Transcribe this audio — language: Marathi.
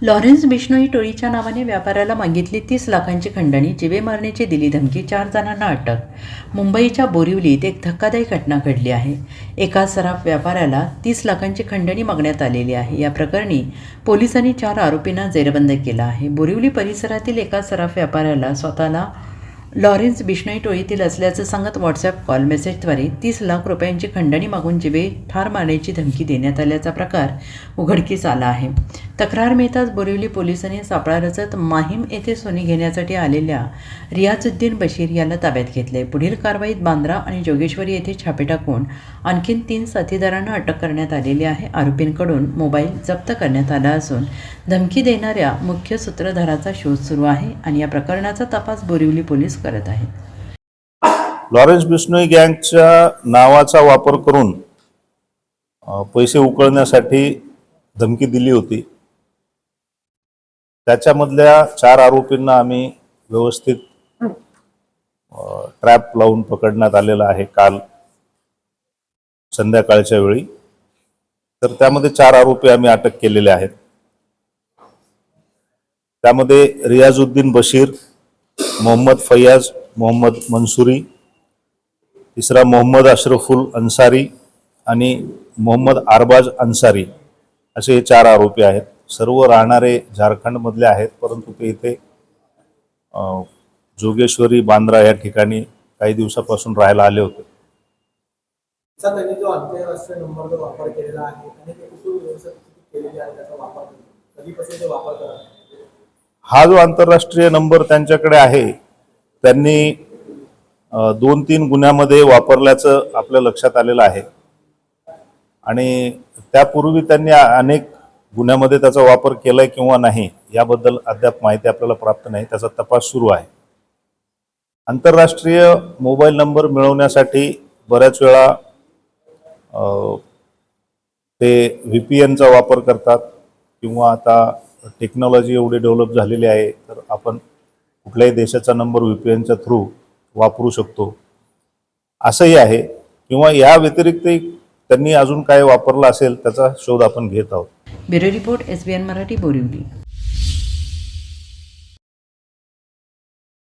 लॉरेन्स बिश्नोई टोळीच्या नावाने व्यापाऱ्याला मागितली 30 लाखांची खंडणी, जिवे मारण्याची दिली धमकी, 4 जणांना अटक. मुंबईच्या बोरिवलीत एक धक्कादायक घटना घडली आहे. एका सराफ व्यापाऱ्याला 30 लाखांची खंडणी मागण्यात आलेली आहे. या प्रकरणी पोलिसांनी 4 आरोपींना जेरबंद केलं आहे. बोरिवली परिसरातील एका सराफ व्यापाऱ्याला स्वतःला लॉरेन्स बिश्नोई टोळीतील असल्याचं सांगत व्हॉट्सॲप कॉल मेसेजद्वारे 30 लाख रुपयांची खंडणी मागून जिवे ठार मारण्याची धमकी देण्यात आल्याचा प्रकार उघडकीस आला आहे. तक्रार मिळताच बोरिवली पोलिसांनी सापळा रचत माहीम येथे सोने घेण्यासाठी आलेल्या रियाजुद्दीन बशीर याला ताब्यात घेतले. पुढील कारवाईत बांद्रा आणि जोगेश्वरी येथे छापे टाकून आणखीन 3 साथीदारांना अटक करण्यात आलेली आहे. आरोपींकडून मोबाईल जप्त करण्यात आला असून धमकी देणाऱ्या मुख्य सूत्रधाराचा शोध सुरू आहे आणि या प्रकरणाचा तपास बोरिवली पोलीस करत आहेत. लॉरेन्स बिश्नोई गँगच्या नावाचा वापर करून पैसे उकळण्यासाठी धमकी दिली होती. त्याच्यामधल्या 4 आरोपींना आम्ही व्यवस्थित ट्रॅप लावून पकडण्यात आलेला आहे काल संध्याकाळच्या वेळी. तर त्यामध्ये 4 आरोपी आम्ही अटक केलेले आहेत. त्यामध्ये रियाजुद्दीन बशीर, मोहम्मद फैयाज, मोहम्मद मंसूरी, तिसरा मोहम्मद अशरफुल अन्सारी आणि मोहम्मद अरबाज अन्सारी असे हे 4 आरोपी आहेत. सर्व राहणारे झारखंडमधले आहेत, परंतु ते इथे जोगेश्वरी बांद्रा या ठिकाणी काही दिवसापासून राहायला आले होते. त्यांनी जो आंतरराष्ट्रीय नंबरचा वापर केलेला आहे आणि ते कुठून व्यवस्थित केलेले आहे त्याचा वापर कधीपासून ते वापर करतात? हा जो आंतरराष्ट्रीय नंबर त्यांच्याकडे आहे, त्यांनी 2-3 गुन्ह्यामध्ये वापरल्याचं आपल्या लक्षात आलेलं आहे आणि त्यापूर्वी त्यांनी अनेक गुन्ह्यामध्ये त्याचा वापर केलाय किंवा नाही याबद्दल अद्याप माहिती आपल्याला प्राप्त नाही. त्याचा तपास सुरू आहे. आंतरराष्ट्रीय मोबाईल नंबर मिळवण्यासाठी बऱ्याच वेळा ते VPNचा वापर करतात किंवा आता टेक्नॉलॉजी एवढी डेव्हलप झालेली आहे तर आपण कुठल्याही देशाचा नंबर VPNच्या थ्रू वापरू शकतो असंही आहे. किंवा या व्यतिरिक्त त्यांनी अजून काय वापरला असेल त्याचा शोध आपण घेत आहोत. Bureau report SBN Marathi, Borivali.